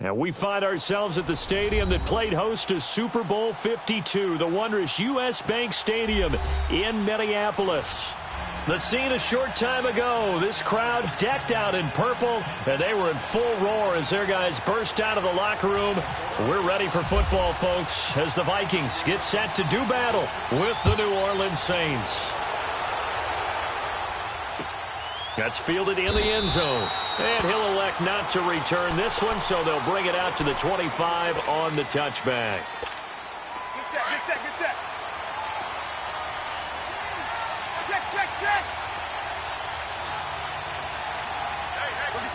And we find ourselves at the stadium that played host to Super Bowl 52, the wondrous U.S. Bank Stadium in Minneapolis. The scene a short time ago, this crowd decked out in purple, and they were in full roar as their guys burst out of the locker room. We're ready for football, folks, as the Vikings get set to do battle with the New Orleans Saints. That's fielded in the end zone. And he'll elect not to return this one, so they'll bring it out to the 25 on the touchback. Get set. Check.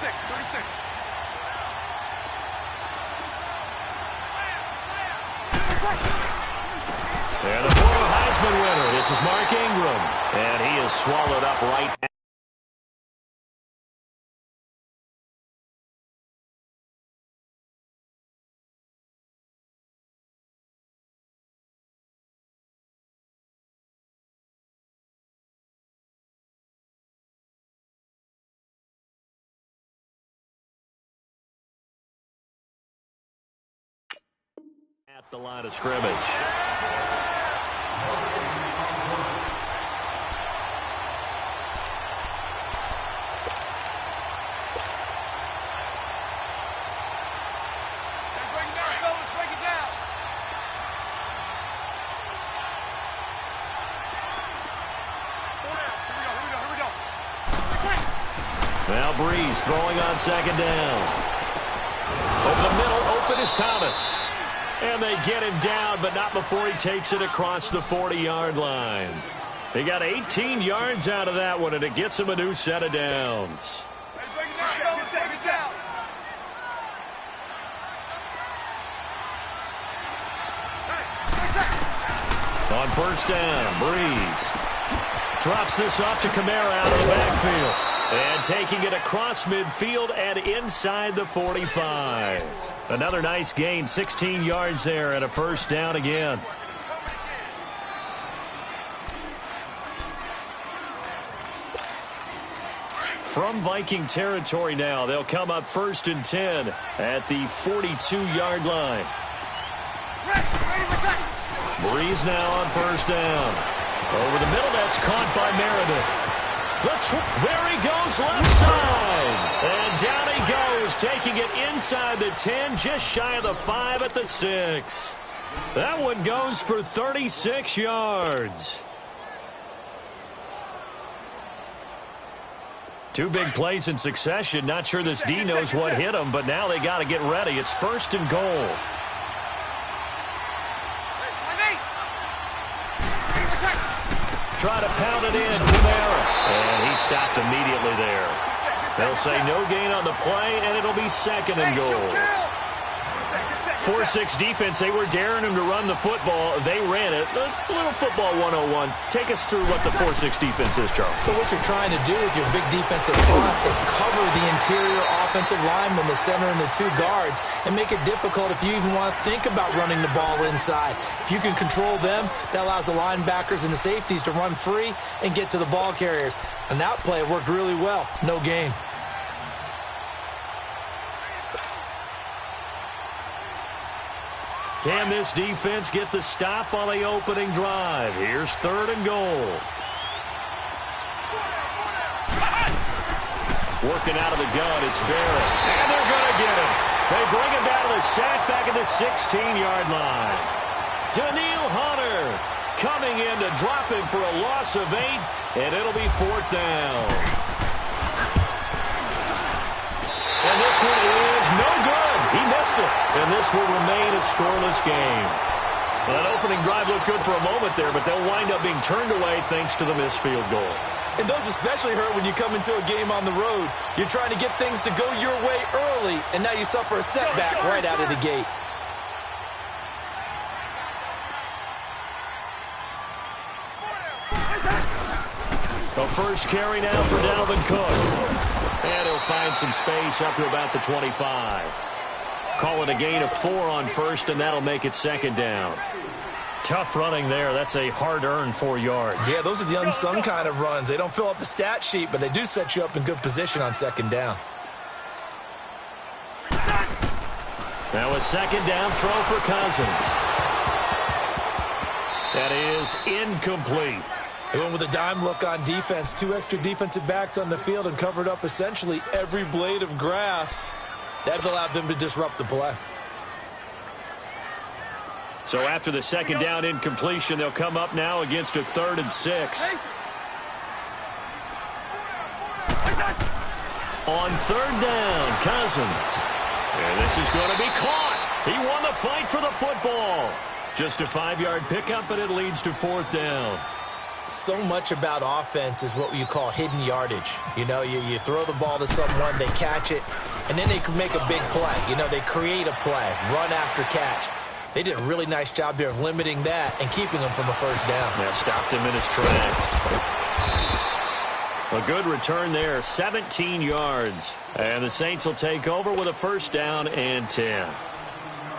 36. And a former Heisman winner. This is Mark Ingram. And he is swallowed up right at the line of scrimmage. Now Breeze throwing on second down. Over the middle, open is Thomas. And they get him down, but not before he takes it across the 40-yard line. He got 18 yards out of that one, and it gets him a new set of downs. On first down, Breeze drops this off to Kamara out of the backfield. And taking it across midfield and inside the 45. Another nice gain, 16 yards there and a first down again. From Viking territory now, they'll come up 1st and 10 at the 42-yard line. Breeze now on first down. Over the middle, that's caught by Meredith. There he goes, left side. And down he goes, taking it inside the 10, just shy of the 5 at the 6. That one goes for 36 yards. Two big plays in succession. Not sure this D knows what hit him, but now they got to get ready. It's 1st and goal. Try to pound it in, Kamara. And he stopped immediately there. They'll say no gain on the play, and it'll be 2nd and goal. 4-6 defense, they were daring him to run the football. They ran it. A little football 101. Take us through what the 4-6 defense is, Charles. So what you're trying to do with your big defensive front is cover the interior offensive lineman, the center, and the 2 guards, and make it difficult if you even want to think about running the ball inside. If you can control them, that allows the linebackers and the safeties to run free and get to the ball carriers. And that play worked really well. No gain. Can this defense get the stop on the opening drive? Here's 3rd and goal. Working out of the gun, it's Barrett. And they're going to get him. They bring him down to the sack back at the 16-yard line. Daniil Hunter coming in to drop him for a loss of 8, and it'll be 4th down. And this one is no good. He missed it. And this will remain a scoreless game. Well, that opening drive looked good for a moment there, but they'll wind up being turned away thanks to the missed field goal. And those especially hurt when you come into a game on the road. You're trying to get things to go your way early, and now you suffer a setback right out of the gate. The first carry now for Dalvin Cook. And he'll find some space up to about the 25. Call it a gain of 4 on first, and that'll make it 2nd down. Tough running there. That's a hard-earned 4 yards. Yeah, those are the unsung kind of runs. They don't fill up the stat sheet, but they do set you up in good position on 2nd down. Now a second down throw for Cousins. That is incomplete. They went with a dime look on defense. 2 extra defensive backs on the field and covered up essentially every blade of grass. That allowed them to disrupt the play. So after the second down incompletion, they'll come up now against a 3rd and 6. On 3rd down, Cousins. And this is going to be caught. He won the fight for the football. Just a 5-yard pickup, and it leads to 4th down. So much about offense is what you call hidden yardage. You know, you throw the ball to someone, they catch it, and then they can make a big play. You know, they create a play, run after catch. They did a really nice job there of limiting that and keeping him from a 1st down. Yeah, stopped him in his tracks. A good return there, 17 yards. And the Saints will take over with a 1st down and 10.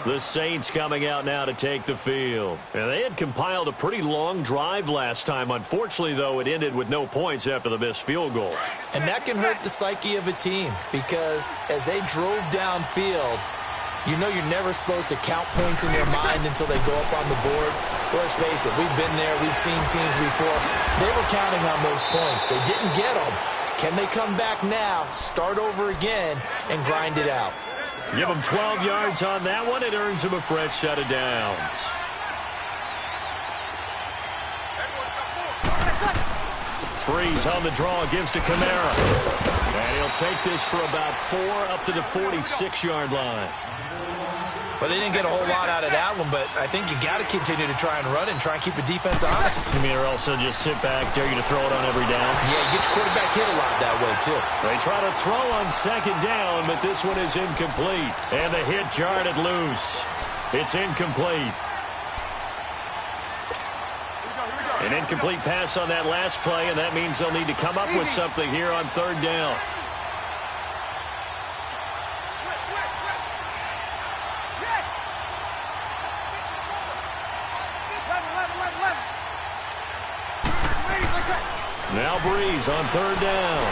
The Saints coming out now to take the field. And they had compiled a pretty long drive last time. Unfortunately, though, it ended with no points after the missed field goal. And that can hurt the psyche of a team because as they drove downfield, you know you're never supposed to count points in your mind until they go up on the board. Well, let's face it, we've been there. We've seen teams before. They were counting on those points. They didn't get them. Can they come back now, start over again, and grind it out? Give them 12 yards on that one. It earns them a fresh set of downs. Breeze on the draw, gives to Kamara. And he'll take this for about 4 up to the 46-yard line. Well, they didn't get a whole lot out of that one, but I think you got to continue to try and run and try and keep the defense honest. You mean, or also just sit back, dare you to throw it on every down? Yeah, you get your quarterback hit a lot that way, too. They try to throw on 2nd down, but this one is incomplete. And the hit jarred it loose. It's incomplete. An incomplete pass on that last play, and that means they'll need to come up with something here on 3rd down. Now Breeze on 3rd down.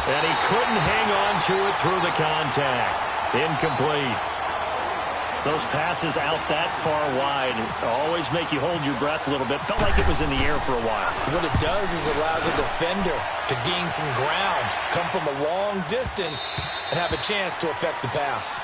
And he couldn't hang on to it through the contact. Incomplete. Those passes out that far wide always make you hold your breath a little bit. Felt like it was in the air for a while. What it does is it allows a defender to gain some ground, come from a long distance, and have a chance to affect the pass.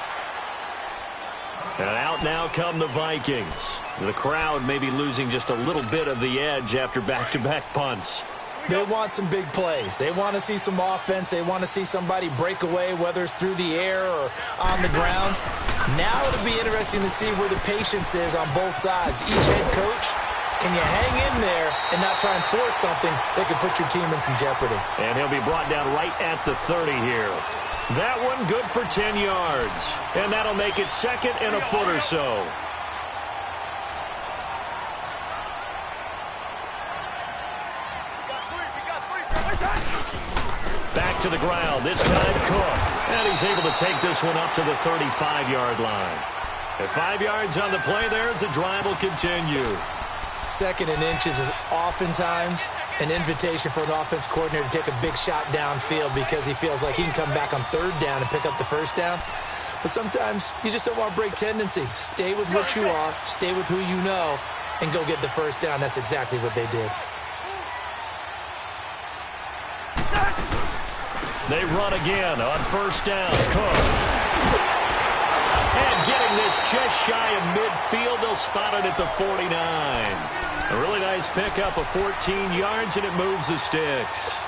And out now come the Vikings. The crowd may be losing just a little bit of the edge after back-to-back punts. They want some big plays. They want to see some offense. They want to see somebody break away, whether it's through the air or on the ground. Now it'll be interesting to see where the patience is on both sides. Each head coach, can you hang in there and not try and force something that could put your team in some jeopardy? And he'll be brought down right at the 30 here. That one good for 10 yards. And that'll make it 2nd and a foot or so. Back to the ground, this time Cook. And he's able to take this one up to the 35-yard line. At 5 yards on the play there, as the drive will continue. 2nd and inches is oftentimes an invitation for an offense coordinator to take a big shot downfield because he feels like he can come back on 3rd down and pick up the 1st down. But sometimes you just don't want to break tendency. Stay with what you are, stay with who you know, and go get the 1st down. That's exactly what they did. They run again on 1st down. Cook. And getting this just shy of midfield, they'll spot it at the 49. A really nice pickup of 14 yards, and it moves the sticks.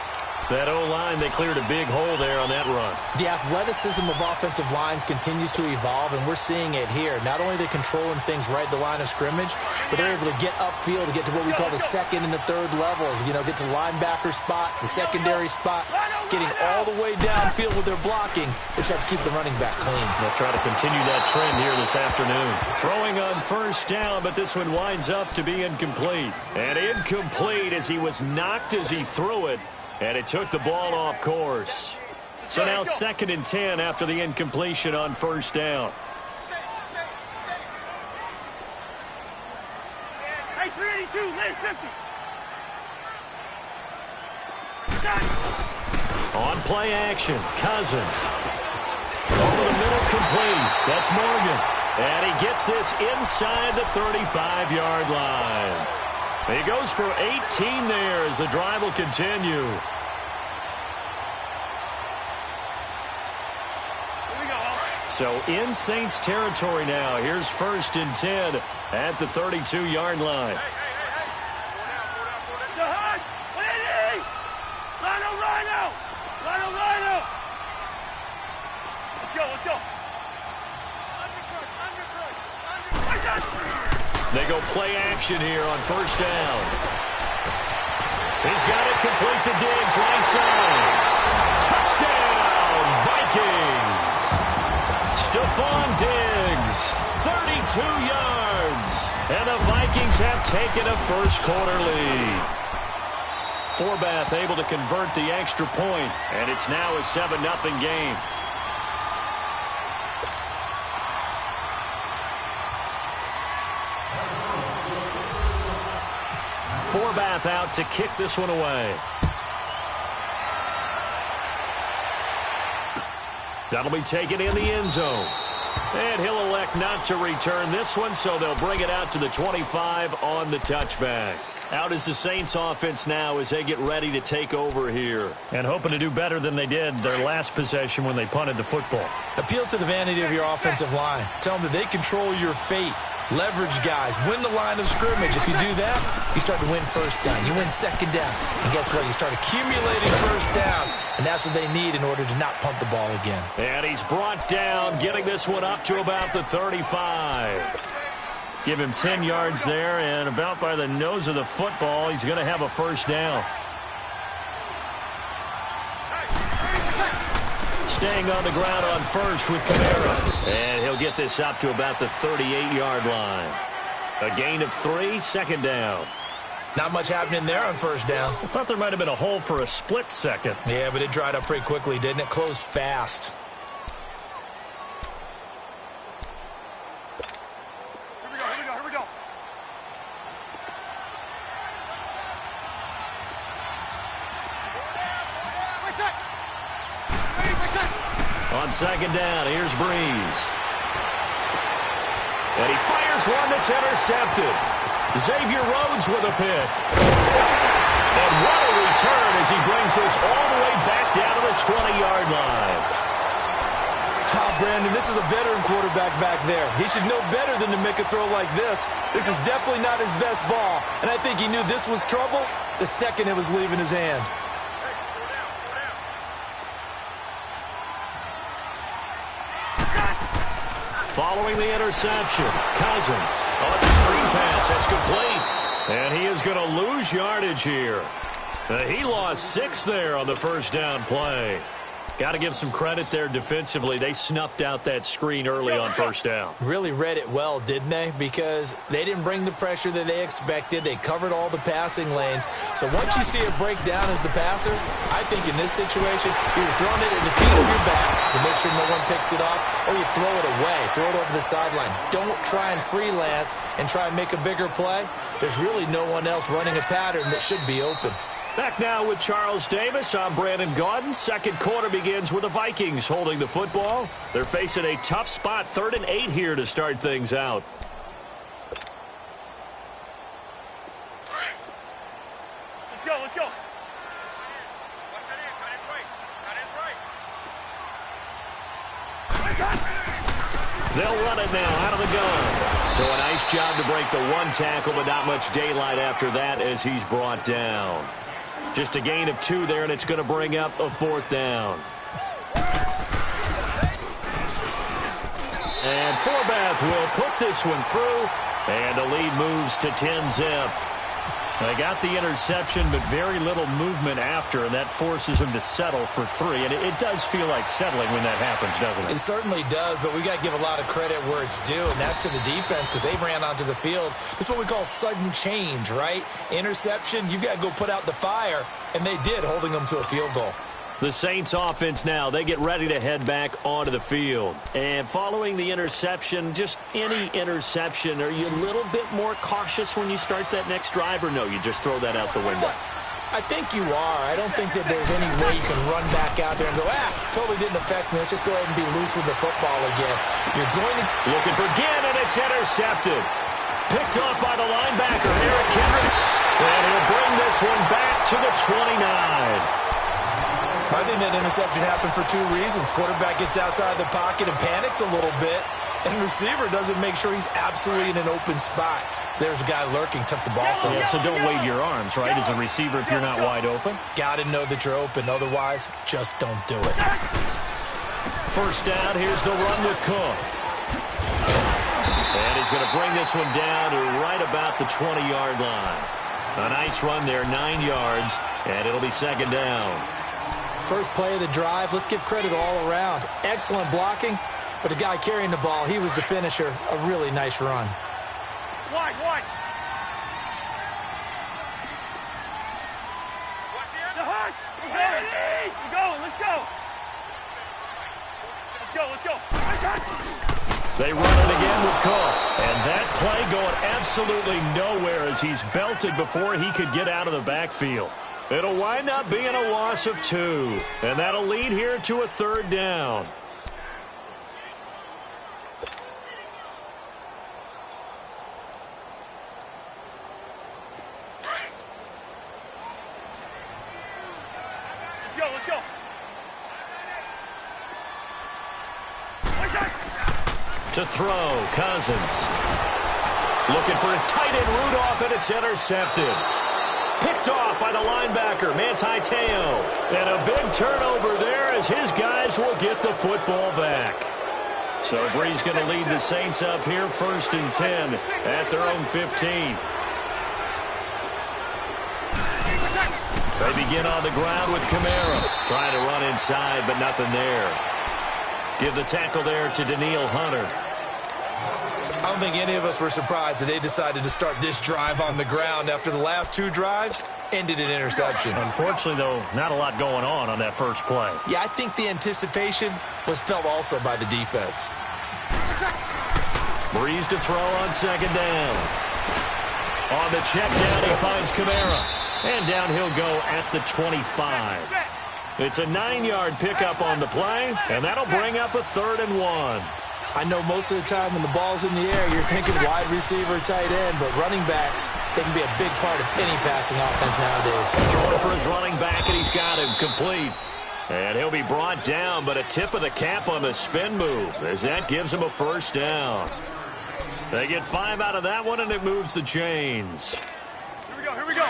That O-line, they cleared a big hole there on that run. The athleticism of offensive lines continues to evolve, and we're seeing it here. Not only are they controlling things right at the line of scrimmage, but they're able to get upfield to get to what we call the 2nd and the 3rd levels. You know, get to the linebacker spot, the secondary spot, getting all the way downfield with their blocking, which helps keep the running back clean. They'll try to continue that trend here this afternoon. Throwing on 1st down, but this one winds up to be incomplete. And incomplete as he was knocked as he threw it. And it took the ball off course. So now 2nd and 10 after the incompletion on 1st down. Hey, 382, lane 50. On play action, Cousins. Over the middle, complete. That's Morgan. And he gets this inside the 35-yard line. He goes for 18 there as the drive will continue. So in Saints territory now. Here's 1st and 10 at the 32-yard line. Let's go. They go play action here on 1st down. He's got it complete to Diggs, right side. Touchdown, Vikings. Stephon Diggs, 32 yards. And the Vikings have taken a first-quarter lead. Forbath able to convert the extra point, and it's now a 7-0 game. Forbath out to kick this one away. That'll be taken in the end zone. And he'll elect not to return this one, so they'll bring it out to the 25 on the touchback. Out is the Saints offense now as they get ready to take over here. And hoping to do better than they did their last possession when they punted the football. Appeal to the vanity of your offensive line. Tell them that they control your fate. Leverage guys. Win the line of scrimmage. If you do that, you start to win 1st down. You win 2nd down. And guess what? You start accumulating 1st downs. And that's what they need in order to not punt the ball again. And he's brought down, getting this one up to about the 35. Give him 10 yards there, and about by the nose of the football, he's going to have a 1st down. Staying on the ground on 1st with Kamara. And he'll get this up to about the 38-yard line. A gain of 3, 2nd down. Not much happening there on 1st down. I thought there might have been a hole for a split second. Yeah, but it dried up pretty quickly, didn't it? Closed fast. Here we go. On 2nd down, here's Breeze. And he fires one that's intercepted. Xavier Rhodes with a pick. And what a return as he brings this all the way back down to the 20-yard line. Brandon, this is a veteran quarterback back there. He should know better than to make a throw like this. This is definitely not his best ball, and I think he knew this was trouble the second it was leaving his hand. Following the interception, Cousins on the screen pass. That's complete. And he is going to lose yardage here. He lost 6 there on the 1st down play. Got to give some credit there defensively. They snuffed out that screen early on 1st down. Really read it well, didn't they? Because they didn't bring the pressure that they expected. They covered all the passing lanes. So once you see it break down as the passer, I think in this situation, you're throwing it in the feet of your back to make sure no one picks it off, or you throw it away, throw it over the sideline. Don't try and freelance and try and make a bigger play. There's really no one else running a pattern that should be open. Back now with Charles Davis. I'm Brandon Gaudin. 2nd quarter begins with the Vikings holding the football. They're facing a tough spot. 3rd and 8 here to start things out. Let's go. They'll run it now out of the gun. So a nice job to break the 1 tackle, but not much daylight after that as he's brought down. Just a gain of 2 there, and it's going to bring up a 4th down. And Forbath will put this one through, and the lead moves to 10-zip. They got the interception, but very little movement after, and that forces them to settle for 3. And it does feel like settling when that happens, doesn't it? It certainly does, but we got to give a lot of credit where it's due, and that's to the defense because they ran onto the field. This is what we call sudden change, right? Interception, you've got to go put out the fire, and they did, holding them to a field goal. The Saints offense now, they get ready to head back onto the field. And following the interception, just any interception, are you a little bit more cautious when you start that next drive, or no, you just throw that out the window? I think you are. I don't think that there's any way you can run back out there and go, totally didn't affect me. Let's just go ahead and be loose with the football again. You're going to... Looking for Ginn, and it's intercepted. Picked off by the linebacker, Eric Kendricks. And he'll bring this one back to the 29. I think that interception happened for two reasons. Quarterback gets outside the pocket and panics a little bit, and receiver doesn't make sure he's absolutely in an open spot. So there's a guy lurking, took the ball from him. Yeah, so don't wave your arms, right, as a receiver if you're not wide open. Got to know that you're open. Otherwise, just don't do it. First down, here's the run with Cook. And he's going to bring this one down to right about the 20-yard line. A nice run there, 9 yards, and it'll be second down. First play of the drive, let's give credit all around. Excellent blocking, but the guy carrying the ball, he was the finisher. A really nice run. Wide. Let's go. They run it again with Cook. And that play going absolutely nowhere as he's belted before he could get out of the backfield. It'll wind up being a loss of 2. And that'll lead here to a third down. Let's go. To throw, Cousins. Looking for his tight end, Rudolph, and it's intercepted. Picked off by the linebacker, Manti Te'o. And a big turnover there as his guys will get the football back. So Bree's going to lead the Saints up here, 1st and 10 at their own 15. They begin on the ground with Kamara. Trying to run inside, but nothing there. Give the tackle there to Danielle Hunter. I don't think any of us were surprised that they decided to start this drive on the ground after the last 2 drives ended in interceptions. Unfortunately, though, not a lot going on that first play. Yeah, I think the anticipation was felt also by the defense. Breeze to throw on second down. On the check down, he finds Kamara. And down he'll go at the 25. It's a 9-yard pickup on the play, and that'll bring up a 3rd and 1. I know most of the time when the ball's in the air, you're thinking wide receiver, tight end, but running backs, they can be a big part of any passing offense nowadays. Throwing for his running back, and he's got him complete. And he'll be brought down, but a tip of the cap on the spin move, as that gives him a first down. They get 5 out of that one, and it moves the chains. Here we go.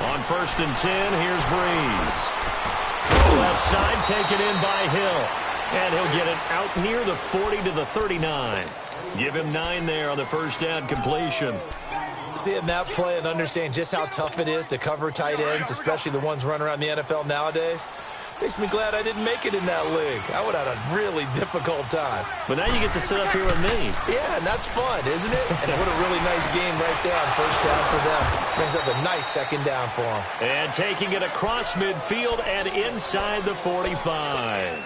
On 1st and 10, here's Breeze. Throw left side, taken in by Hill. And he'll get it out near the 40 to the 39. Give him 9 there on the first down completion. Seeing that play and understand just how tough it is to cover tight ends, especially the ones running around the NFL nowadays, makes me glad I didn't make it in that league. I would have had a really difficult time. But now you get to sit up here with me. Yeah, and that's fun, isn't it? And what a really nice game right there on first down for them. Brings up a nice second down for them. And taking it across midfield and inside the 45.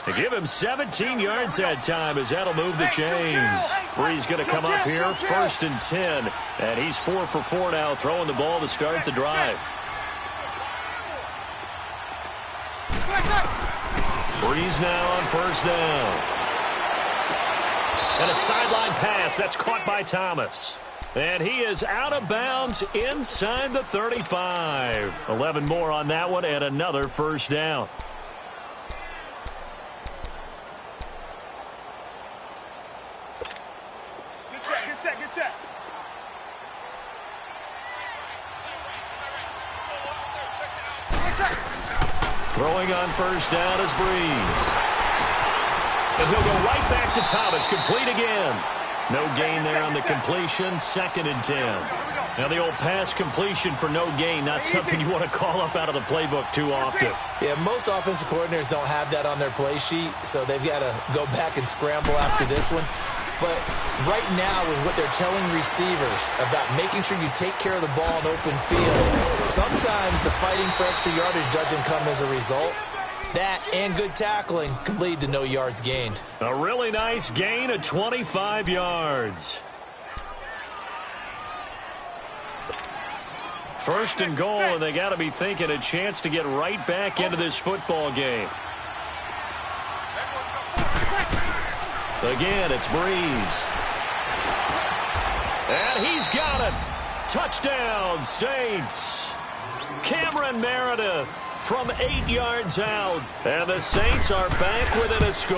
To give him 17 yards that time as that'll move the chains. Bree's going to come up here, 1st and 10. And he's 4 for 4 now, throwing the ball to start the drive. Breeze now on first down. And a sideline pass. That's caught by Thomas. And he is out of bounds inside the 35. 11 more on that one and another first down. Get set. Throwing on first down is Breeze. And he'll go right back to Thomas. Complete again. No gain there on the completion. 2nd and 10. Now the old pass completion for no gain, not something you want to call up out of the playbook too often. Yeah, most offensive coordinators don't have that on their play sheet, so they've got to go back and scramble after this one. But right now, with what they're telling receivers about making sure you take care of the ball in open field, sometimes the fighting for extra yardage doesn't come as a result. That and good tackling can lead to no yards gained. A really nice gain of 25 yards. First and goal, and they got to be thinking a chance to get right back into this football game. Again, it's Breeze. And he's got it. Touchdown, Saints. Cameron Meredith from 8 yards out. And the Saints are back within a score.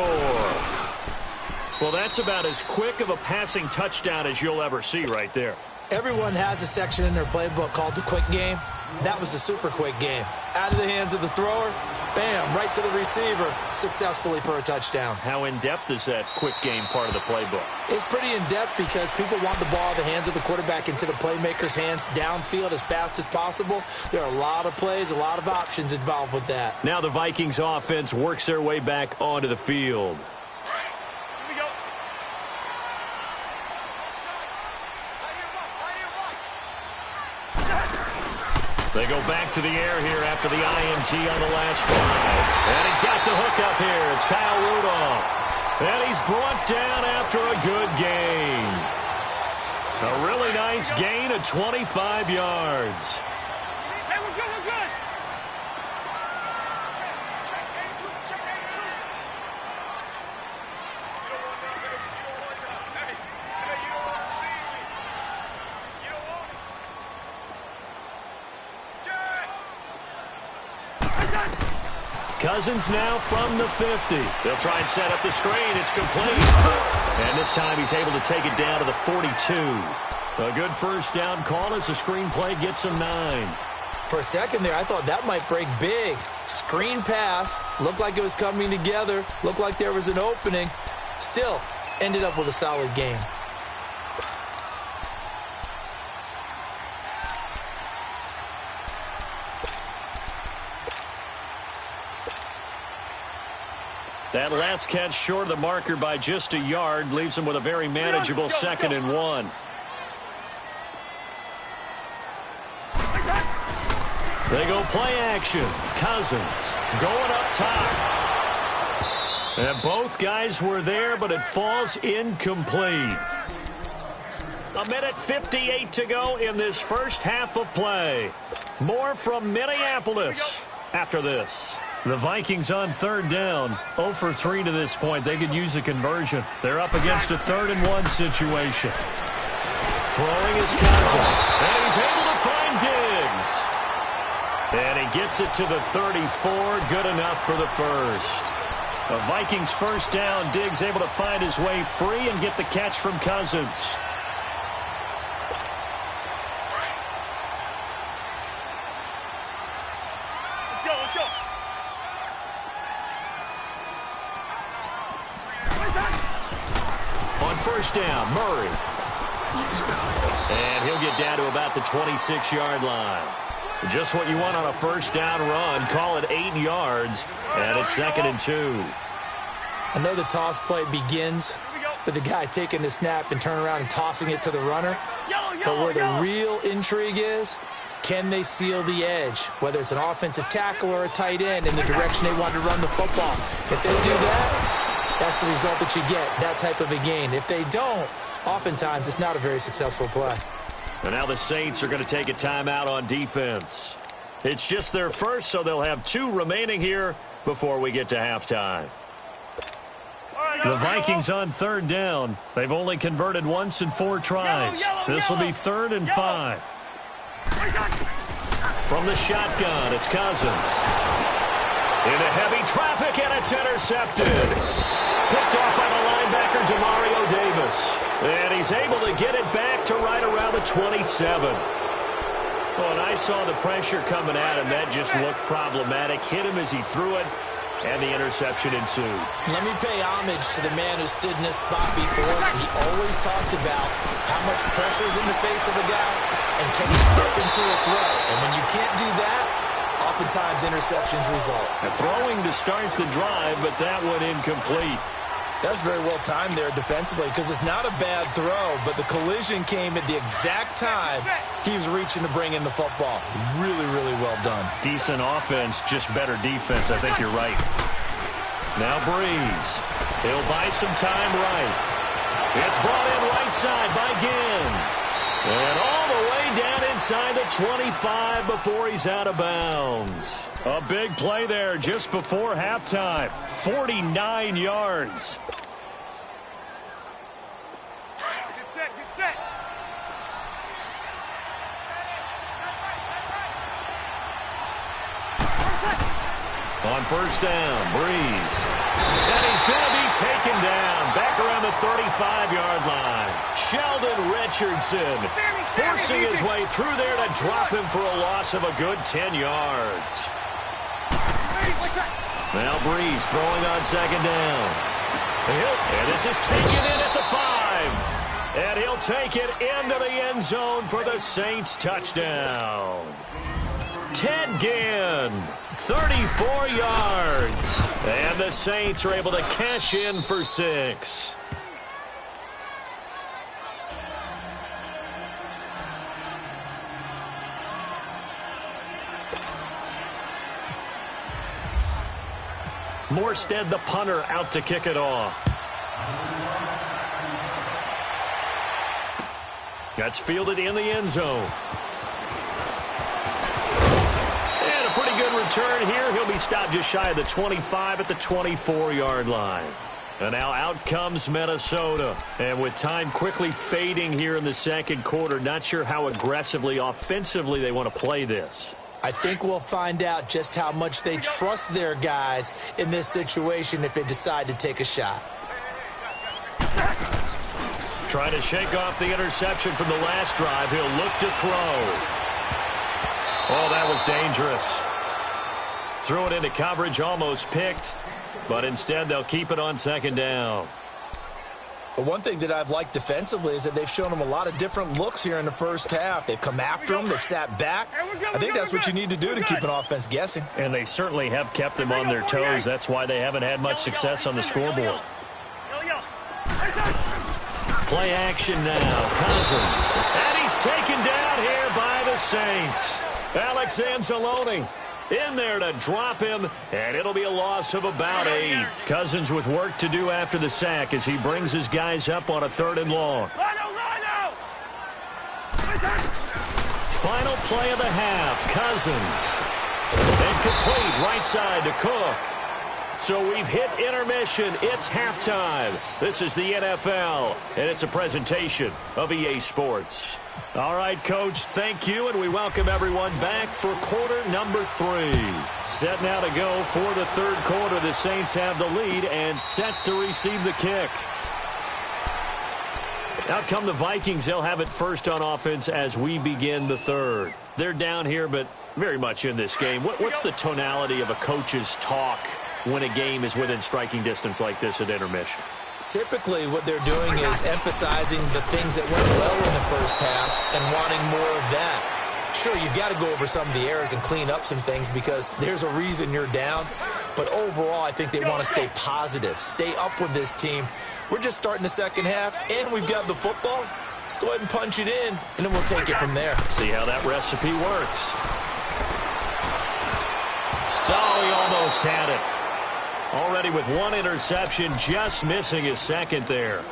Well, that's about as quick of a passing touchdown as you'll ever see right there. Everyone has a section in their playbook called the quick game. That was a super quick game. Out of the hands of the thrower, bam, right to the receiver, successfully for a touchdown. How in-depth is that quick game part of the playbook? It's pretty in-depth because people want the ball in the hands of the quarterback into the playmaker's hands downfield as fast as possible. There are a lot of plays, a lot of options involved with that. Now the Vikings offense works their way back onto the field. They go back to the air here after the INT on the last drive. And he's got the hook up here. It's Kyle Rudolph. And he's brought down after a good gain. A really nice gain of 25 yards. Hey, we're good, we're good. Check A2. You don't want that. Hey, you don't want to see me. You don't want it. Cousins now from the 50. They'll try and set up the screen. It's complete. And this time he's able to take it down to the 42. A good first down call as the screenplay gets him 9. For a second there, I thought that might break big. Screen pass. Looked like it was coming together. Looked like there was an opening. Still, ended up with a solid game. That last catch short of the marker by just a yard leaves him with a very manageable 2nd and 1. They go play action. Cousins going up top. And both guys were there, but it falls incomplete. 1:58 to go in this first half of play. More from Minneapolis after this. The Vikings on 3rd down, 0 for 3 to this point. They could use a conversion. They're up against a 3rd and 1 situation. Throwing is Cousins, and he's able to find Diggs. And he gets it to the 34, good enough for the first. The Vikings first down, Diggs able to find his way free and get the catch from Cousins. Let's go. On first down, Murray. And he'll get down to about the 26-yard line. Just what you want on a first down run. Call it 8 yards, and it's 2nd and 2. I know the toss play begins with the guy taking the snap and turning around and tossing it to the runner. But where the real intrigue is, can they seal the edge, whether it's an offensive tackle or a tight end, in the direction they want to run the football? If they do that, that's the result that you get, that type of a gain. If they don't, oftentimes it's not a very successful play. And now the Saints are going to take a timeout on defense. It's just their first, so they'll have 2 remaining here before we get to halftime. The Vikings on 3rd down. They've only converted once in 4 tries. This will be 3rd and 5. From the shotgun, it's Cousins. Into heavy traffic, and it's intercepted. Picked off by the linebacker, Demario Davis. And he's able to get it back to right around the 27. Well, and I saw the pressure coming at him. That just looked problematic. Hit him as he threw it, and the interception ensued. Let me pay homage to the man who stood in this spot before. He always talked about how much pressure is in the face of a guy, and can he step into a throw. And when you can't do that, oftentimes interceptions result. Throwing to start the drive, but that one incomplete. That's very well timed there defensively because it's not a bad throw, but the collision came at the exact time he was reaching to bring in the football. Really, really well done. Decent offense, just better defense. I think you're right. Now Breeze. He'll buy some time right. It's brought in right side by Ginn. And all the way down inside the 25 before he's out of bounds. A big play there just before halftime. 49 yards. Get set, get set. On first down, Breeze. And he's going to be taken down back around the 35-yard line. Sheldon Richardson forcing his way through there to drop him for a loss of a good 10 yards. Now Breeze throwing on second down. And this is taken in at the 5. And he'll take it into the end zone for the Saints touchdown. Ted Ginn, 34 yards. And the Saints are able to cash in for 6. Morstead, the punter, out to kick it off. That's fielded in the end zone. And a pretty good return here. He'll be stopped just shy of the 25 at the 24-yard line. And now out comes Minnesota. And with time quickly fading here in the second quarter, not sure how aggressively, offensively they want to play this. I think we'll find out just how much they trust their guys in this situation if they decide to take a shot. Trying to shake off the interception from the last drive. He'll look to throw. Oh, that was dangerous. Threw it into coverage, almost picked. But instead, they'll keep it on second down. The one thing that I've liked defensively is that they've shown them a lot of different looks here in the first half. They've come after them. They've sat back. I think that's what you need to do to keep an offense guessing. And they certainly have kept them on their toes. That's why they haven't had much success on the scoreboard. Play action now. Cousins. And he's taken down here by the Saints. Alex Anzalone in there to drop him, and it'll be a loss of about 8. Cousins with work to do after the sack as he brings his guys up on a 3rd and long. Final play of the half. Cousins. Incomplete. Right side to Cook. So we've hit intermission. It's halftime. This is the NFL, and it's a presentation of EA Sports. All right, Coach, thank you, and we welcome everyone back for quarter number 3. Set now to go for the third quarter. The Saints have the lead and set to receive the kick. Out come the Vikings. They'll have it first on offense as we begin the third. They're down here, but very much in this game. What's the tonality of a coach's talk when a game is within striking distance like this at intermission? Typically, what they're doing is emphasizing the things that went well in the first half and wanting more of that. Sure, you've got to go over some of the errors and clean up some things because there's a reason you're down. But overall, I think they want to stay positive, stay up with this team. We're just starting the second half, and we've got the football. Let's go ahead and punch it in, and then we'll take it from there. See how that recipe works. Oh, he almost had it. Already with 1 interception, just missing his second there.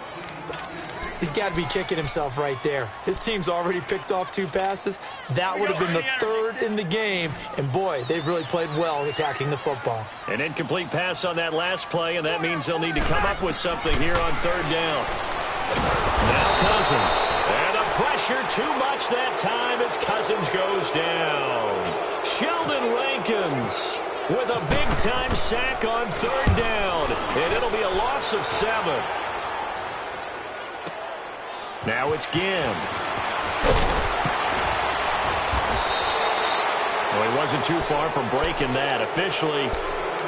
He's got to be kicking himself right there. His team's already picked off 2 passes. That would have been the 3rd in the game. And, boy, they've really played well attacking the football. An incomplete pass on that last play, and that means they'll need to come up with something here on 3rd down. Now Cousins. And the pressure too much that time as Cousins goes down. Sheldon Rankins with a big-time sack on 3rd down. And it'll be a loss of 7. Now it's Ginn. Well, he wasn't too far from breaking that. Officially,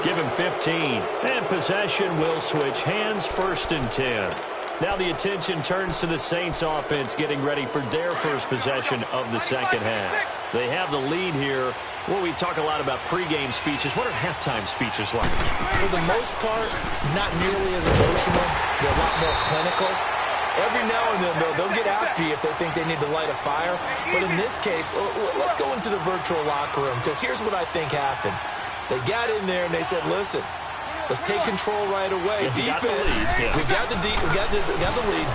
give him 15. And possession will switch hands, 1st and 10. Now the attention turns to the Saints offense getting ready for their first possession of the second half. They have the lead here. Well, we talk a lot about pregame speeches. What are halftime speeches like? For the most part, not nearly as emotional. They're a lot more clinical. Every now and then, though, they'll get after you if they think they need to light a fire. But in this case, let's go into the virtual locker room, because here's what I think happened. They got in there and they said, listen, let's take control right away. Defense, we got the lead.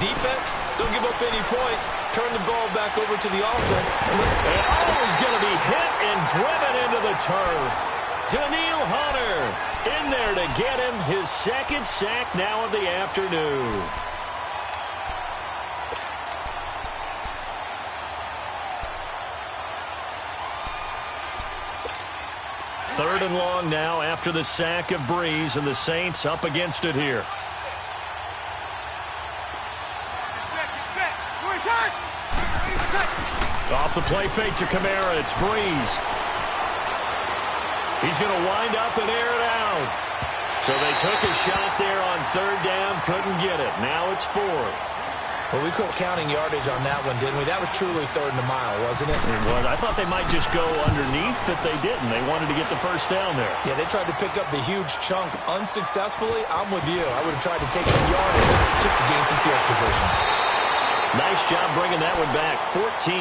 Defense, don't give up any points. Turn the ball back over to the offense. And he's going to be hit and driven into the turf. Daniil Hunter in there to get him his second sack now of the afternoon. Third and long now after the sack of Breeze, and the Saints up against it here. Off the play fake to Kamara, it's Breeze. He's going to wind up and air it out. So they took a shot there on third down, couldn't get it. Now it's fourth. Well, we quit counting yardage on that one, didn't we? That was truly third and a mile, wasn't it? It was. I thought they might just go underneath, but they didn't. They wanted to get the first down there. Yeah, they tried to pick up the huge chunk unsuccessfully. I'm with you. I would have tried to take some yardage just to gain some field position. Nice job bringing that one back. 14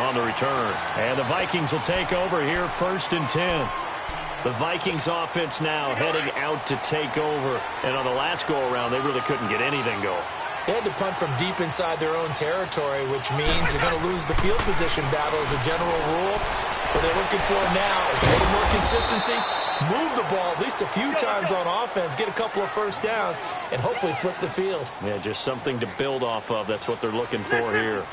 on the return. And the Vikings will take over here, 1st and 10. The Vikings offense now heading out to take over. And on the last go-around, they really couldn't get anything going. They had to punt from deep inside their own territory, which means you're going to lose the field position battle as a general rule. What they're looking for now is a little more consistency, move the ball at least a few times on offense, get a couple of first downs, and hopefully flip the field. Yeah, just something to build off of. That's what they're looking for here.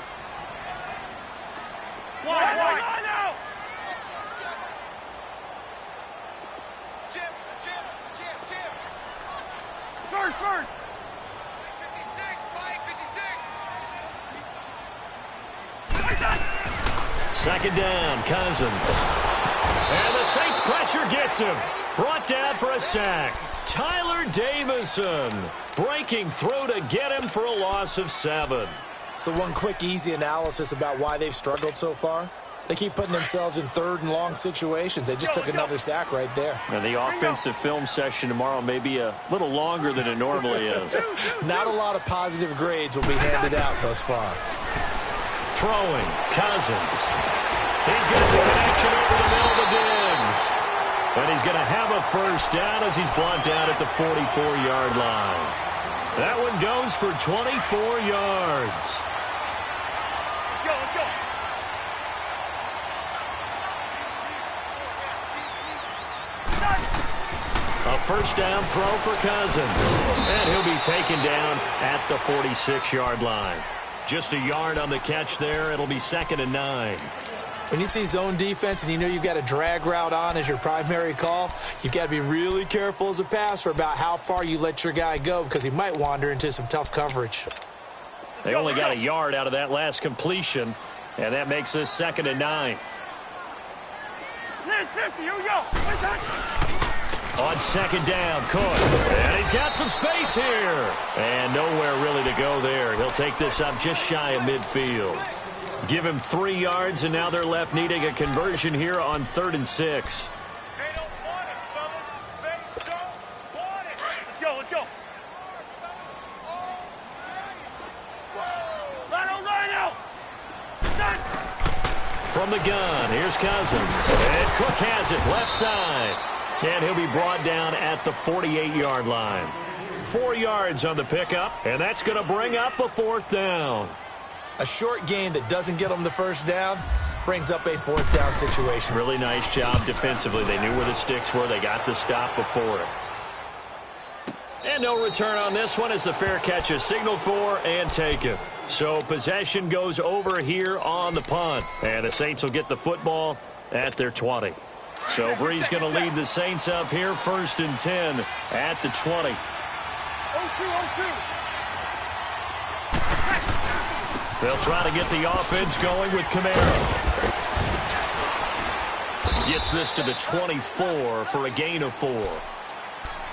First. Second down, Cousins. And the Saints pressure gets him. Brought down for a sack. Tyler Davison breaking through to get him for a loss of 7. So one quick, easy analysis about why they've struggled so far. They keep putting themselves in third and long situations. They just took another sack right there. And the offensive film session tomorrow may be a little longer than it normally is. Not a lot of positive grades will be handed out thus far. Throwing, Cousins. He's going to take an action over the middle to Diggs. And he's going to have a first down as he's brought down at the 44-yard line. That one goes for 24 yards. Let's go. A first down throw for Cousins. And he'll be taken down at the 46-yard line. Just a yard on the catch there. It'll be 2nd and 9. When you see zone defense and you know you've got a drag route on as your primary call, you've got to be really careful as a passer about how far you let your guy go, because he might wander into some tough coverage. They only got a yard out of that last completion, and that makes this 2nd and 9. Here we go. On second down, Cook. And he's got some space here. And nowhere really to go there. He'll take this up just shy of midfield. Give him 3 yards, and now they're left needing a conversion here on 3rd and 6. They don't want it, fellas. They don't want it. Let's go. Rhino. From the gun, here's Cousins. And Cook has it left side. And he'll be brought down at the 48-yard line. 4 yards on the pickup, and that's going to bring up a 4th down. A short gain that doesn't get them the first down brings up a 4th down situation. Really nice job defensively. They knew where the sticks were. They got the stop before it. And no return on this one as the fair catch is signaled for and taken. So possession goes over here on the punt. And the Saints will get the football at their 20. So Breeze going to lead the Saints up here, 1st and 10 at the 20. 0-2. They'll try to get the offense going with Kamara. Gets this to the 24 for a gain of 4.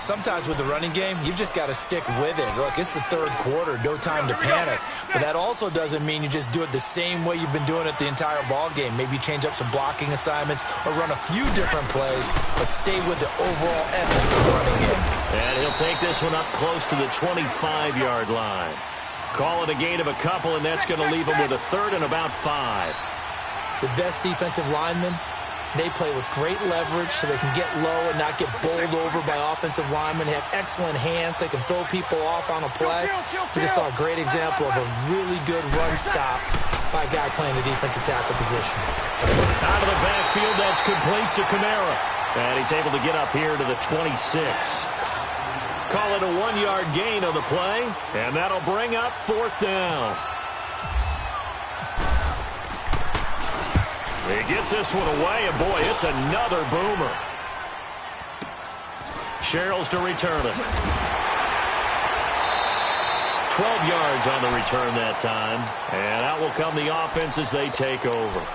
Sometimes with the running game, you've just got to stick with it. Look, it's the third quarter, no time to panic. But that also doesn't mean you just do it the same way you've been doing it the entire ball game. Maybe change up some blocking assignments or run a few different plays, but stay with the overall essence of the running game. And he'll take this one up close to the 25-yard line. Call it a gain of a couple, and that's going to leave him with a third and about 5. The best defensive linemen, they play with great leverage so they can get low and not get bowled over by offensive linemen. They have excellent hands. They can throw people off on a play. We just saw a great example of a really good run stop by a guy playing the defensive tackle position. Out of the backfield, that's complete to Kamara. And he's able to get up here to the 26. Call it a 1-yard gain on the play, and that'll bring up 4th down. He gets this one away, and boy, it's another boomer. Sherrills to return it. 12 yards on the return that time, and out will come the offense as they take over.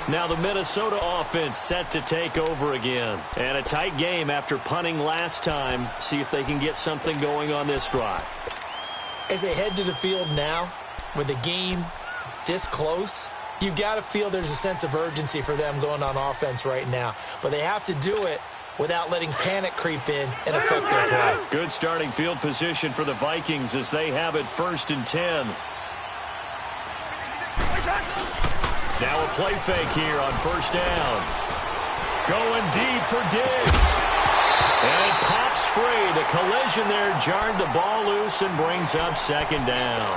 Now the Minnesota offense set to take over again. And a tight game after punting last time. See if they can get something going on this drive. As they head to the field now, with the game this close, you've got to feel there's a sense of urgency for them going on offense right now. But they have to do it without letting panic creep in and affect their play. Good starting field position for the Vikings as they have it 1st and 10. Now a play fake here on 1st down. Going deep for Diggs. And it pops free. The collision there jarred the ball loose and brings up 2nd down.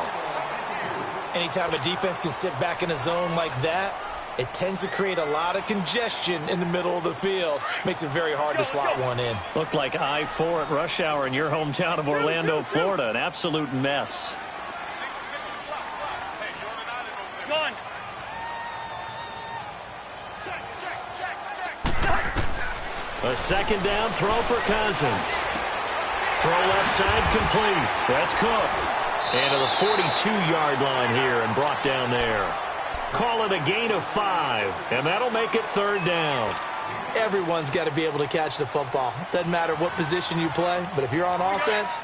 Anytime a defense can sit back in a zone like that, it tends to create a lot of congestion in the middle of the field. Makes it very hard to slot one in. Looked like I-4 at rush hour in your hometown of Orlando, Florida. An absolute mess. Gone. A 2nd down throw for Cousins. Throw left side complete. That's Cook. And to the 42-yard line here and brought down there. Call it a gain of 5, and that'll make it 3rd down. Everyone's got to be able to catch the football. Doesn't matter what position you play, but if you're on offense,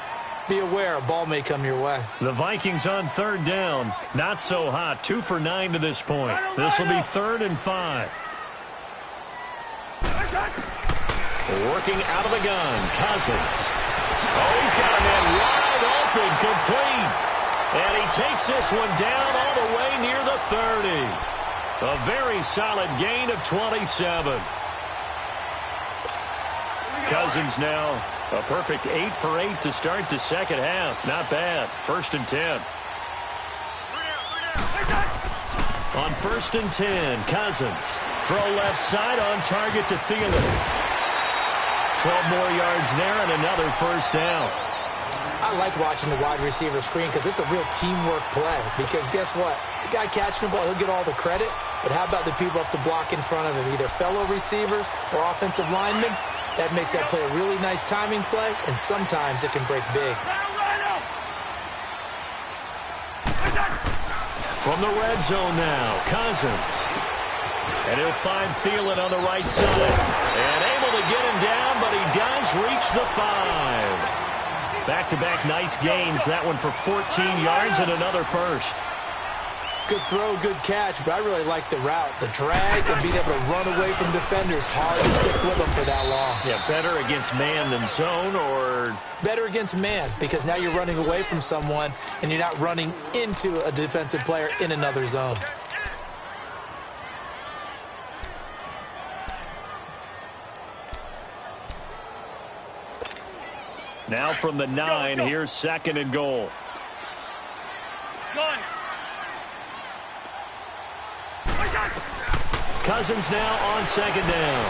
be aware a ball may come your way. The Vikings on 3rd down. Not so hot. 2 for 9 to this point. This will be 3rd and 5. Working out of the gun, Cousins. Oh, he's got a man wide open, complete. And he takes this one down all the way near the 30. A very solid gain of 27. Cousins now a perfect 8 for 8 to start the 2nd half. Not bad. 1st and 10. On 1st and 10, Cousins. Throw left side on target to Thielen. 12 more yards there and another 1st down. I like watching the wide receiver screen because it's a real teamwork play. Because guess what? The guy catching the ball, he'll get all the credit. But how about the people up to block in front of him? Either fellow receivers or offensive linemen. That makes that play a really nice timing play, and sometimes it can break big. From the red zone now, Cousins. And he'll find Thielen on the right side. And able to get him down, but he does reach the 5. Back-to-back nice gains. That one for 14 yards and another 1st. Good throw, good catch, but I really like the route. The drag and being able to run away from defenders. Hard to stick with them for that long. Yeah, better against man than zone, or? Better against man, because now you're running away from someone and you're not running into a defensive player in another zone. Now from the 9, here's 2nd and goal. Gone. Cousins now on 2nd down.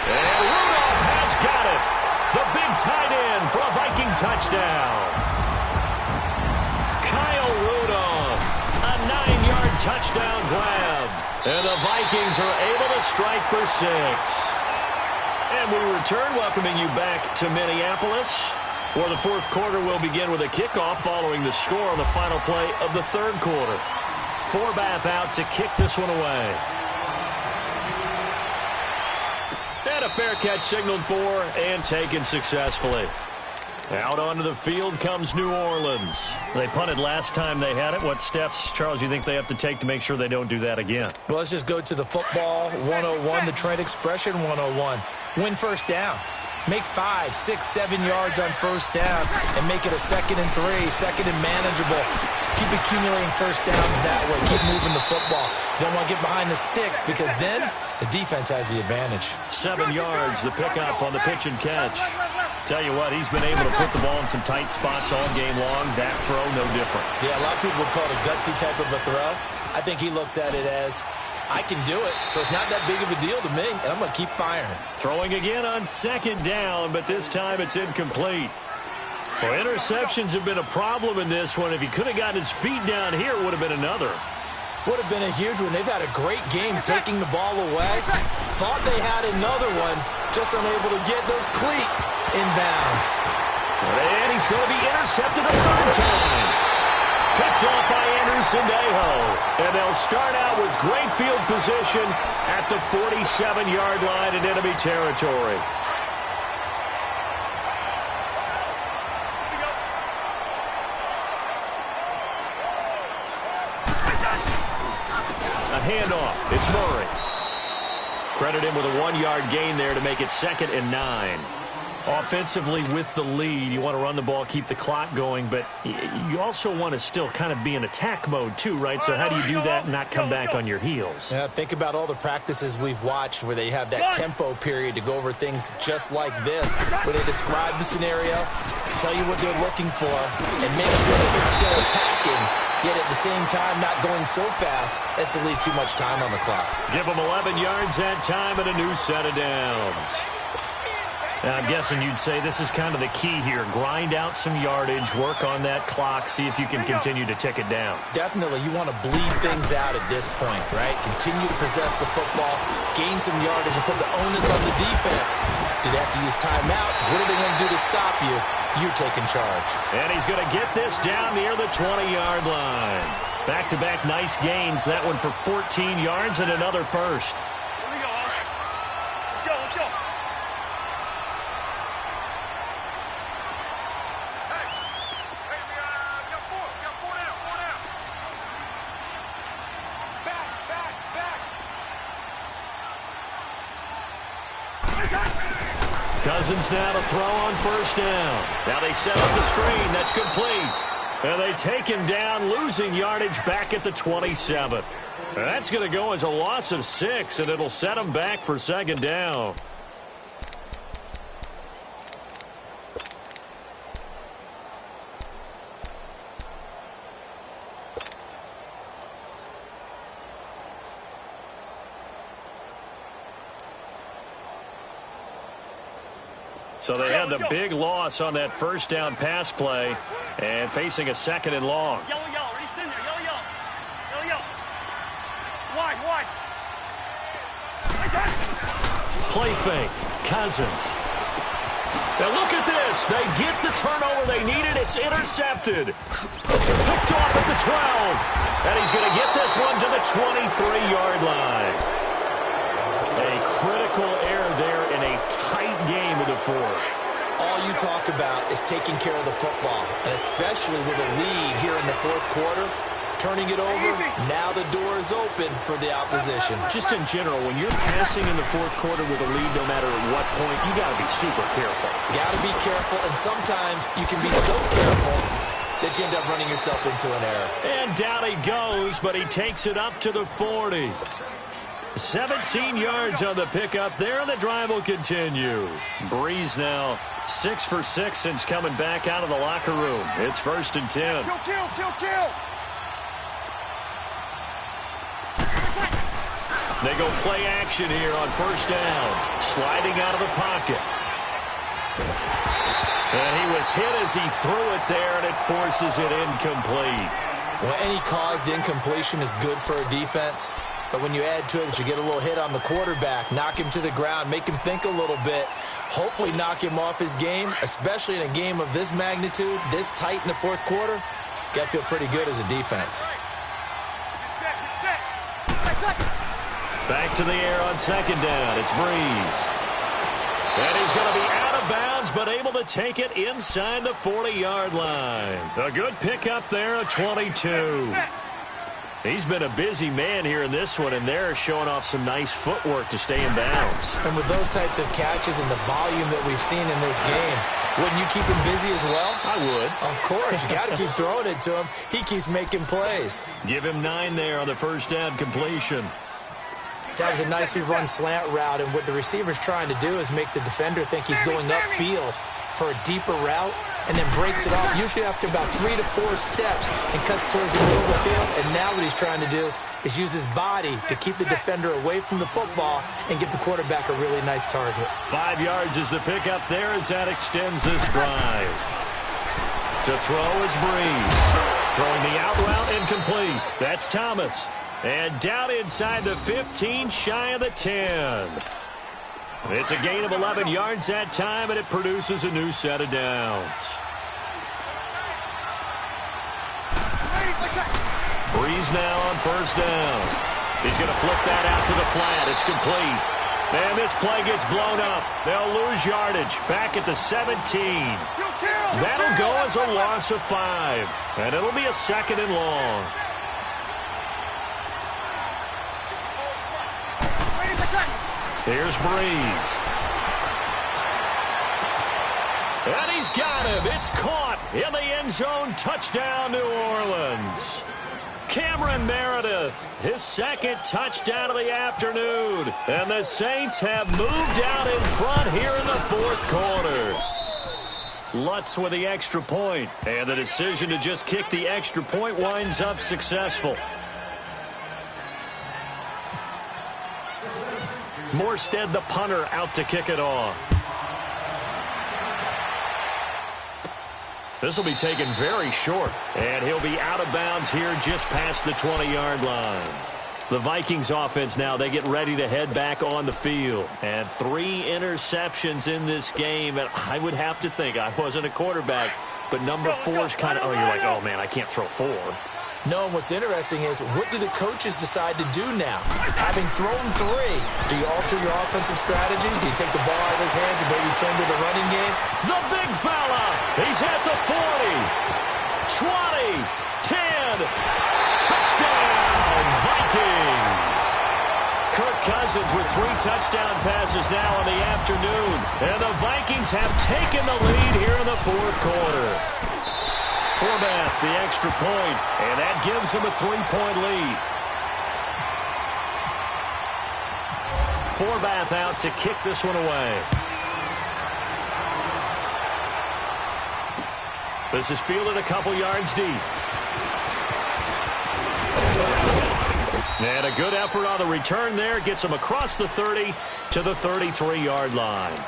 And Rudolph has got it. The big tight end for a Viking touchdown. Kyle Rudolph, a 9-yard touchdown grab. And the Vikings are able to strike for 6. And we return, welcoming you back to Minneapolis, where the 4th quarter will begin with a kickoff following the score on the final play of the 3rd quarter. Forbath out to kick this one away. And a fair catch signaled for and taken successfully. Out onto the field comes New Orleans. They punted last time they had it. What steps, Charles, you think they have to take to make sure they don't do that again? Well, let's just go to the football 101, the trade expression 101. Win first down. Make 5, 6, 7 yards on first down and make it a 2nd and 3, 2nd and manageable. Keep accumulating first downs that way. Keep moving the football. You don't want to get behind the sticks because then the defense has the advantage. 7 yards, the pickup on the pitch and catch. Tell you what, he's been able to put the ball in some tight spots all game long. That throw, no different. Yeah, a lot of people would call it a gutsy type of a throw. I think he looks at it as, I can do it, so it's not that big of a deal to me, and I'm going to keep firing. Throwing again on 2nd down, but this time it's incomplete. Well, interceptions have been a problem in this one. If he could have gotten his feet down here, it would have been another. Would have been a huge one. They've had a great game taking the ball away. Thought they had another one, just unable to get those cleats in bounds. And he's going to be intercepted a 3rd time. Picked off by Anderson-Dejo. And they'll start out with great field position at the 47-yard line in enemy territory. A handoff. It's Murray. Credit him with a 1-yard gain there to make it 2nd and 9. Offensively with the lead, you want to run the ball, keep the clock going, but you also want to still kind of be in attack mode too, right? So how do you do that and not come back on your heels? Yeah, think about all the practices we've watched where they have that tempo period to go over things just like this, where they describe the scenario, tell you what they're looking for, and make sure that they're still attacking, yet at the same time not going so fast as to leave too much time on the clock. Give them 11 yards that time and a new set of downs. Now, I'm guessing you'd say this is kind of the key here. Grind out some yardage, work on that clock, see if you can continue to tick it down. Definitely, you want to bleed things out at this point, right? Continue to possess the football, gain some yardage, and put the onus on the defense. Do they have to use timeouts? What are they going to do to stop you? You're taking charge. And he's going to get this down near the 20-yard line. Back-to-back nice gains. That one for 14 yards and another first. Cousins now to throw on first down. Now they set up the screen. That's complete. And they take him down, losing yardage back at the 27. That's going to go as a loss of 6, and it'll set him back for 2nd down. So they had the big loss on that first down pass play and facing a 2nd and long. Yellow, he's in there. Yellow. Wide. Play fake. Cousins. Now look at this. They get the turnover they needed. It's intercepted. Picked off at the 12. And he's going to get this one to the 23-yard line. A critical error there in a tight game of the 4th. All you talk about is taking care of the football, and especially with a lead here in the 4th quarter, turning it over, now the door is open for the opposition. Just in general, when you're passing in the 4th quarter with a lead, no matter at what point, you got to be super careful. Got to be careful, and sometimes you can be so careful that you end up running yourself into an error. And down he goes, but he takes it up to the 40. 17 yards on the pickup there, and the drive will continue. Breeze now 6 for 6 since coming back out of the locker room. It's 1st and 10. Kill. They go play action here on first down. Sliding out of the pocket. And he was hit as he threw it there, and it forces it incomplete. Well, any caused incompletion is good for a defense. But when you add to it that you get a little hit on the quarterback, knock him to the ground, make him think a little bit, hopefully knock him off his game, especially in a game of this magnitude, this tight in the 4th quarter, got to feel pretty good as a defense. Get set. Back to the air on 2nd down. It's Breeze. And he's going to be out of bounds downs, but able to take it inside the 40-yard line. A good pickup there, a 22. He's been a busy man here in this one, and they're showing off some nice footwork to stay in bounds. And with those types of catches and the volume that we've seen in this game, wouldn't you keep him busy as well? I would. Of course. You got to keep throwing it to him. He keeps making plays. Give him 9 there on the first down completion. That was a nicely run slant route, and what the receiver's trying to do is make the defender think he's going upfield for a deeper route, and then breaks it off, usually after about 3 to 4 steps, and cuts towards the middle of the field. And now what he's trying to do is use his body to keep the defender away from the football and give the quarterback a really nice target. 5 yards is the pickup there as that extends this drive. To throw is Breeze. Throwing the out route incomplete. That's Thomas. And down inside the 15, shy of the 10. It's a gain of 11 yards that time, and it produces a new set of downs. Breeze now on first down. He's going to flip that out to the flat. It's complete. And this play gets blown up. They'll lose yardage back at the 17. That'll go as a loss of 5. And it'll be a 2nd and long. Here's Breeze. And he's got him. It's caught in the end zone. Touchdown, New Orleans. Cameron Meredith, his 2nd touchdown of the afternoon. And the Saints have moved out in front here in the 4th quarter. Lutz with the extra point. And the decision to just kick the extra point winds up successful. Morstead, the punter, out to kick it off. This will be taken very short, and he'll be out of bounds here just past the 20-yard line. The Vikings offense now, they get ready to head back on the field. And 3 interceptions in this game, and I would have to think, I wasn't a quarterback, but number 4 is kind of, oh, you're like, oh, man, I can't throw 4. No, and what's interesting is, what do the coaches decide to do now? Having thrown 3, do you alter your offensive strategy? Do you take the ball out of his hands and maybe turn to the running game? The big fella, he's at the 40, 20, 10, touchdown, Vikings! Kirk Cousins with 3 touchdown passes now in the afternoon, and the Vikings have taken the lead here in the 4th quarter. Forbath, the extra point, and that gives him a 3-point lead. Forbath out to kick this one away. This is fielded a couple yards deep. And a good effort on the return there. Gets him across the 30 to the 33-yard line.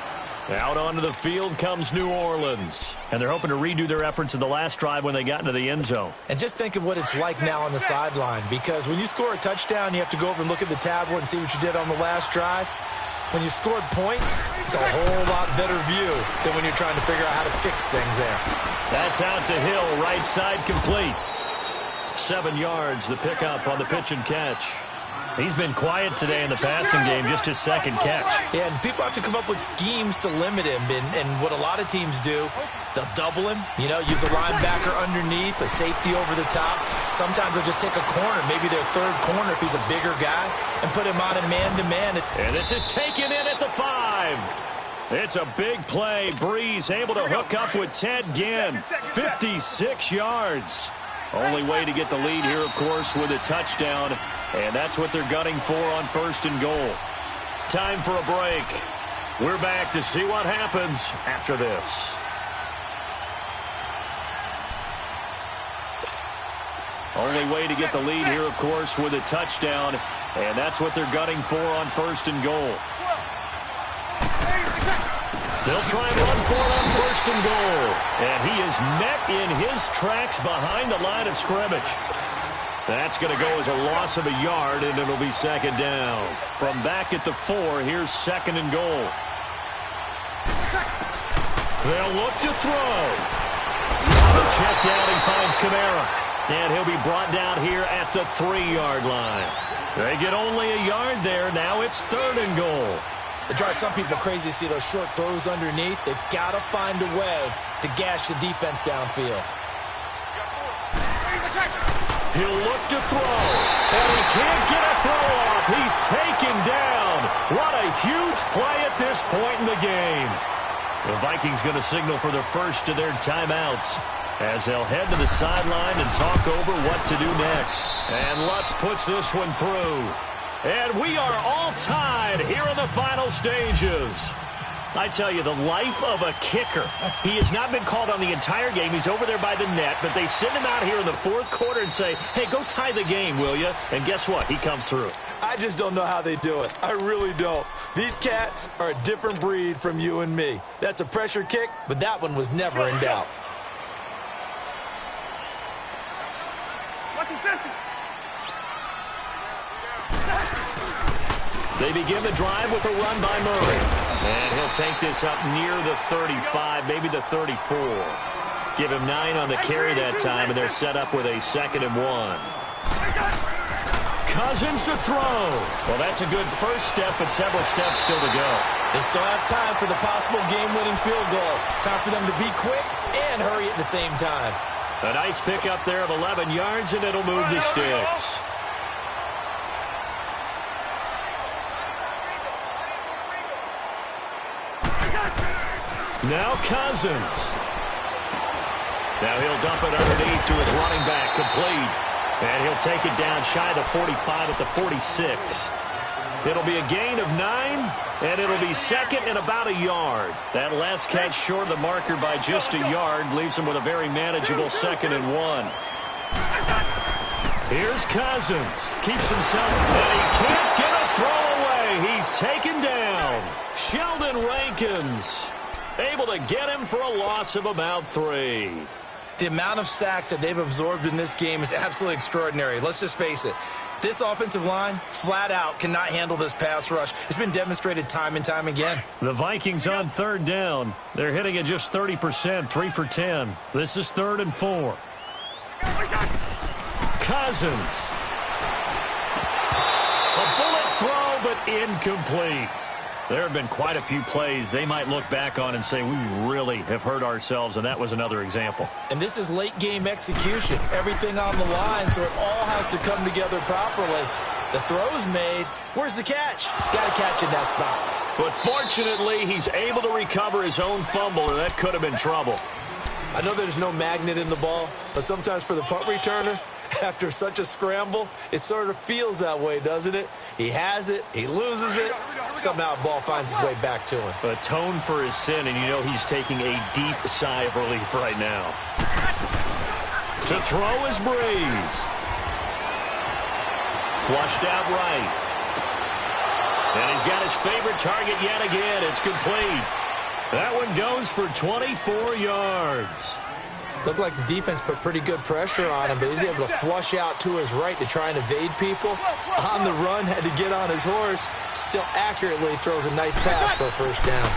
Out onto the field comes New Orleans. And they're hoping to redo their efforts in the last drive when they got into the end zone. And just think of what it's like now on the sideline. Because when you score a touchdown, you have to go over and look at the tablet and see what you did on the last drive. When you scored points, it's a whole lot better view than when you're trying to figure out how to fix things there. That's out to Hill, right side complete. 7 yards, the pickup on the pitch and catch. He's been quiet today in the passing game, just his 2nd catch. Yeah, and people have to come up with schemes to limit him. And what a lot of teams do, they'll double him, use a linebacker underneath, a safety over the top. Sometimes they'll just take a corner, maybe their 3rd corner if he's a bigger guy, and put him on a man-to-man. And this is taken in at the 5. It's a big play. Breeze able to hook up with Ted Ginn. 56 yards. Only way to get the lead here, of course, with a touchdown. And that's what they're gunning for on 1st and goal. Time for a break. We're back to see what happens after this. Only way to get the lead here, of course, with a touchdown. And that's what they're gunning for on 1st and goal. They'll try and run for it on 1st and goal. And he is met in his tracks behind the line of scrimmage. That's going to go as a loss of a yard, and it'll be 2nd down. From back at the 4, here's 2nd and goal. They'll look to throw. On the check down, he finds Kamara. And he'll be brought down here at the 3-yard line. They get only a yard there. Now it's 3rd and goal. It drives some people crazy to see those short throws underneath. They've got to find a way to gash the defense downfield. He'll look to throw, and he can't get a throw off. He's taken down. What a huge play at this point in the game. The Vikings going to signal for the first of their timeouts as they'll head to the sideline and talk over what to do next. And Lutz puts this one through. And we are all tied here in the final stages. I tell you, the life of a kicker. He has not been called on the entire game. He's over there by the net, but they send him out here in the fourth quarter and say, hey, go tie the game, will you? And guess what? He comes through. I just don't know how they do it. I really don't. These cats are a different breed from you and me. That's a pressure kick, but that one was never in doubt. They begin the drive with a run by Murray. And he'll take this up near the 35, maybe the 34. Give him 9 on the carry that time, and they're set up with a 2nd and 1. Cousins to throw. Well, that's a good first step, but several steps still to go. They still have time for the possible game-winning field goal. Time for them to be quick and hurry at the same time. A nice pickup there of 11 yards, and it'll move the sticks. Now Cousins. Now he'll dump it underneath to his running back, complete. And he'll take it down shy of the 45 at the 46. It'll be a gain of 9, and it'll be 2nd and about a yard. That last catch short of the marker by just a yard leaves him with a very manageable 2nd and 1. Here's Cousins. Keeps himself, and he can't get a throw away. He's taken down. Sheldon Rankins able to get him for a loss of about 3. The amount of sacks that they've absorbed in this game is absolutely extraordinary. Let's just face it. This offensive line, flat out, cannot handle this pass rush. It's been demonstrated time and time again. The Vikings on 3rd down. They're hitting at just 30%, 3 for 10. This is 3rd and 4. Cousins. A bullet throw, but incomplete. There have been quite a few plays they might look back on and say, we really have hurt ourselves, and that was another example. And this is late-game execution. Everything on the line, so it all has to come together properly. The throw's made. Where's the catch? Got to catch in that spot. But fortunately, he's able to recover his own fumble, and that could have been trouble. I know there's no magnet in the ball, but sometimes for the punt returner, after such a scramble, it sort of feels that way, doesn't it? He has it, he loses it, somehow the ball finds its way back to him. Atone for his sin, and you know he's taking a deep sigh of relief right now. To throw is Breeze. Flushed out right. And he's got his favorite target yet again. It's complete. That one goes for 24 yards. Looked like the defense put pretty good pressure on him, but he's able to flush out to his right to try and evade people. On the run, had to get on his horse. Still accurately throws a nice pass for a first down.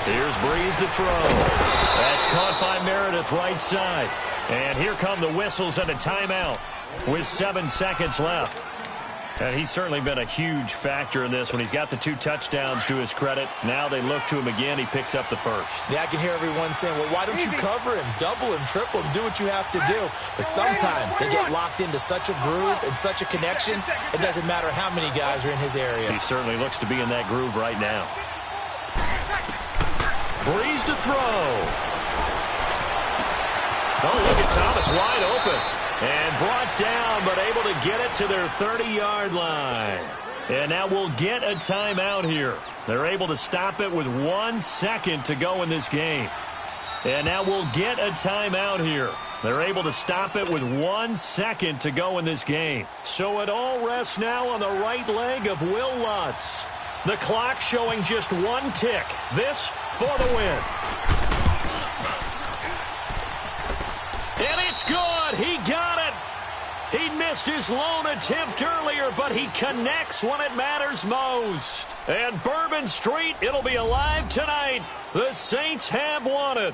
Here's Breeze to throw. That's caught by Meredith right side. And here come the whistles and a timeout with 7 seconds left. And he's certainly been a huge factor in this when he's got the 2 touchdowns to his credit. Now they look to him again. He picks up the first. Yeah, I can hear everyone saying, well, why don't you cover him, double him, triple him, do what you have to do. But sometimes they get locked into such a groove and such a connection, it doesn't matter how many guys are in his area. He certainly looks to be in that groove right now. Breeze to throw. Oh, look at Thomas wide open. And brought down, but able to get it to their 30-yard line. And now we'll get a timeout here. They're able to stop it with 1 second to go in this game. And now we'll get a timeout here. They're able to stop it with 1 second to go in this game. So it all rests now on the right leg of Will Lutz. The clock showing just 1 tick. This for the win. And it's good. He got it. He missed his lone attempt earlier, but he connects when it matters most. And Bourbon Street, it'll be alive tonight. The Saints have won it.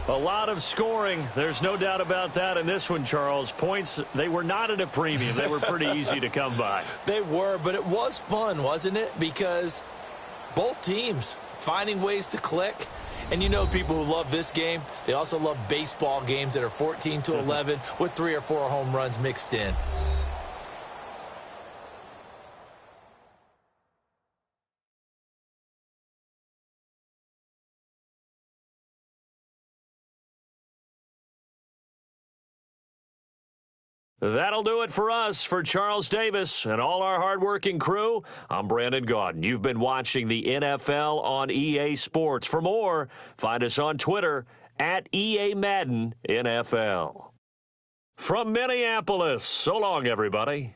A lot of scoring. There's no doubt about that in this one, Charles. Points, they were not at a premium. They were pretty easy to come by. They were, but it was fun, wasn't it? Because both teams finding ways to click. And you know people who love this game, they also love baseball games that are 14-11 with 3 or 4 home runs mixed in. That'll do it for us. For Charles Davis and all our hardworking crew, I'm Brandon Gaudin. You've been watching the NFL on EA Sports. For more, find us on Twitter at EA Madden NFL. From Minneapolis, so long, everybody.